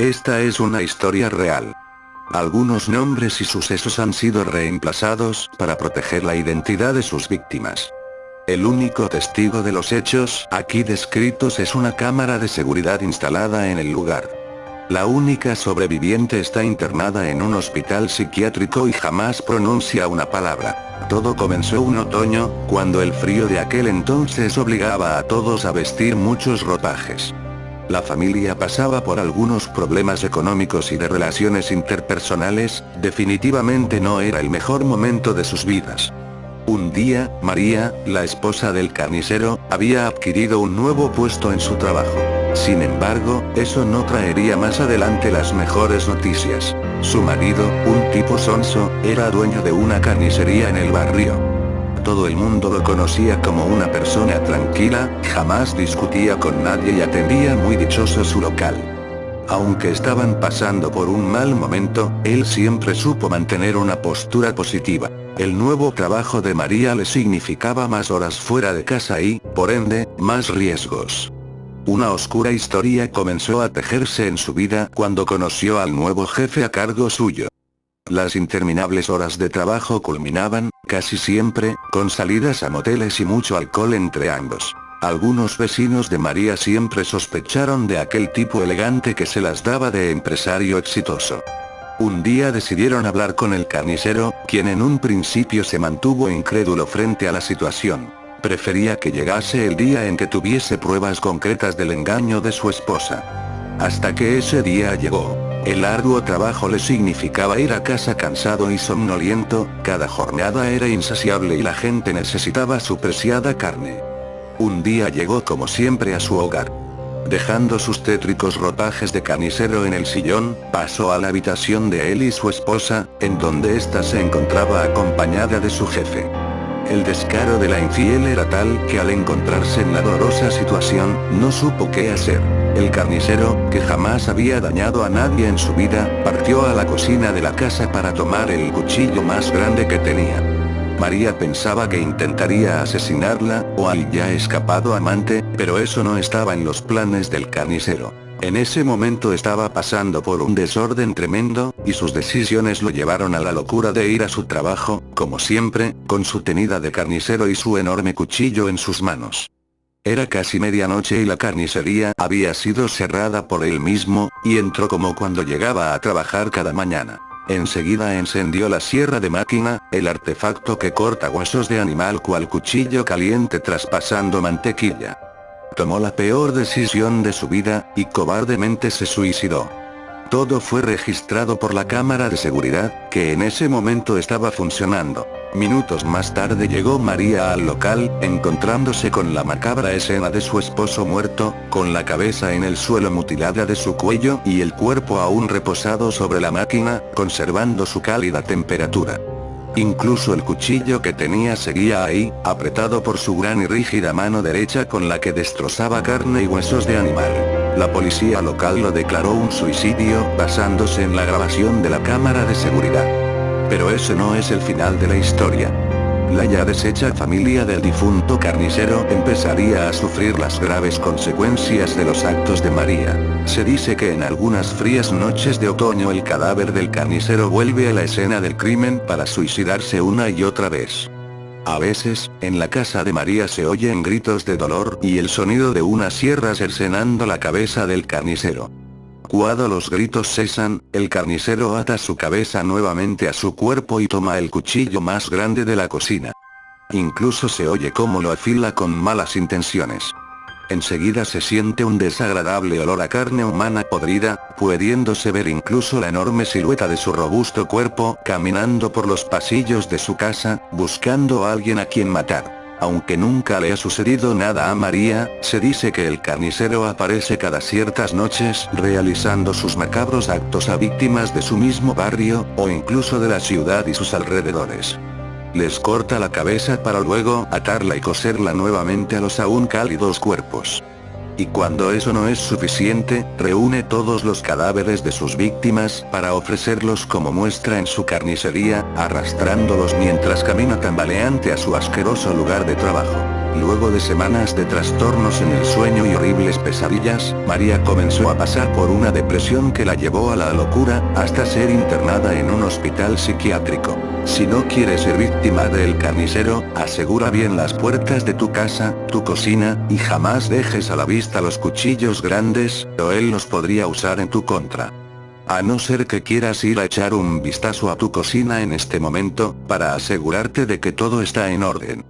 Esta es una historia real. Algunos nombres y sucesos han sido reemplazados para proteger la identidad de sus víctimas. El único testigo de los hechos aquí descritos es una cámara de seguridad instalada en el lugar. La única sobreviviente está internada en un hospital psiquiátrico y jamás pronuncia una palabra. Todo comenzó un otoño, cuando el frío de aquel entonces obligaba a todos a vestir muchos ropajes. La familia pasaba por algunos problemas económicos y de relaciones interpersonales, definitivamente no era el mejor momento de sus vidas. Un día, María, la esposa del carnicero, había adquirido un nuevo puesto en su trabajo. Sin embargo, eso no traería más adelante las mejores noticias. Su marido, un tipo sonso, era dueño de una carnicería en el barrio. Todo el mundo lo conocía como una persona tranquila, jamás discutía con nadie y atendía muy dichoso su local. Aunque estaban pasando por un mal momento, él siempre supo mantener una postura positiva. El nuevo trabajo de María le significaba más horas fuera de casa y, por ende, más riesgos. Una oscura historia comenzó a tejerse en su vida cuando conoció al nuevo jefe a cargo suyo. Las interminables horas de trabajo culminaban, casi siempre, con salidas a moteles y mucho alcohol entre ambos. Algunos vecinos de María siempre sospecharon de aquel tipo elegante que se las daba de empresario exitoso. Un día decidieron hablar con el carnicero, quien en un principio se mantuvo incrédulo frente a la situación. Prefería que llegase el día en que tuviese pruebas concretas del engaño de su esposa. Hasta que ese día llegó. El arduo trabajo le significaba ir a casa cansado y somnoliento, cada jornada era insaciable y la gente necesitaba su preciada carne. Un día llegó como siempre a su hogar. Dejando sus tétricos ropajes de carnicero en el sillón, pasó a la habitación de él y su esposa, en donde ésta se encontraba acompañada de su jefe. El descaro de la infiel era tal que al encontrarse en la dolorosa situación, no supo qué hacer. El carnicero, que jamás había dañado a nadie en su vida, partió a la cocina de la casa para tomar el cuchillo más grande que tenía. María pensaba que intentaría asesinarla, o al ya escapado amante, pero eso no estaba en los planes del carnicero. En ese momento estaba pasando por un desorden tremendo, y sus decisiones lo llevaron a la locura de ir a su trabajo, como siempre, con su tenida de carnicero y su enorme cuchillo en sus manos. Era casi medianoche y la carnicería había sido cerrada por él mismo, y entró como cuando llegaba a trabajar cada mañana. Enseguida encendió la sierra de máquina, el artefacto que corta huesos de animal cual cuchillo caliente traspasando mantequilla. Tomó la peor decisión de su vida, y cobardemente se suicidó. Todo fue registrado por la cámara de seguridad, que en ese momento estaba funcionando. Minutos más tarde llegó María al local, encontrándose con la macabra escena de su esposo muerto, con la cabeza en el suelo mutilada de su cuello y el cuerpo aún reposado sobre la máquina, conservando su cálida temperatura. Incluso el cuchillo que tenía seguía ahí, apretado por su gran y rígida mano derecha con la que destrozaba carne y huesos de animal. La policía local lo declaró un suicidio, basándose en la grabación de la cámara de seguridad. Pero ese no es el final de la historia. La ya deshecha familia del difunto carnicero empezaría a sufrir las graves consecuencias de los actos de María. Se dice que en algunas frías noches de otoño el cadáver del carnicero vuelve a la escena del crimen para suicidarse una y otra vez. A veces, en la casa de María se oyen gritos de dolor y el sonido de una sierra cercenando la cabeza del carnicero. Cuando los gritos cesan, el carnicero ata su cabeza nuevamente a su cuerpo y toma el cuchillo más grande de la cocina. Incluso se oye cómo lo afila con malas intenciones. Enseguida se siente un desagradable olor a carne humana podrida, pudiéndose ver incluso la enorme silueta de su robusto cuerpo caminando por los pasillos de su casa, buscando a alguien a quien matar. Aunque nunca le ha sucedido nada a María, se dice que el carnicero aparece cada ciertas noches realizando sus macabros actos a víctimas de su mismo barrio, o incluso de la ciudad y sus alrededores. Les corta la cabeza para luego atarla y coserla nuevamente a los aún cálidos cuerpos. Y cuando eso no es suficiente, reúne todos los cadáveres de sus víctimas para ofrecerlos como muestra en su carnicería, arrastrándolos mientras camina tambaleante a su asqueroso lugar de trabajo. Luego de semanas de trastornos en el sueño y horribles pesadillas, María comenzó a pasar por una depresión que la llevó a la locura, hasta ser internada en un hospital psiquiátrico. Si no quieres ser víctima del carnicero, asegura bien las puertas de tu casa, tu cocina, y jamás dejes a la vista los cuchillos grandes, o él los podría usar en tu contra. A no ser que quieras ir a echar un vistazo a tu cocina en este momento, para asegurarte de que todo está en orden.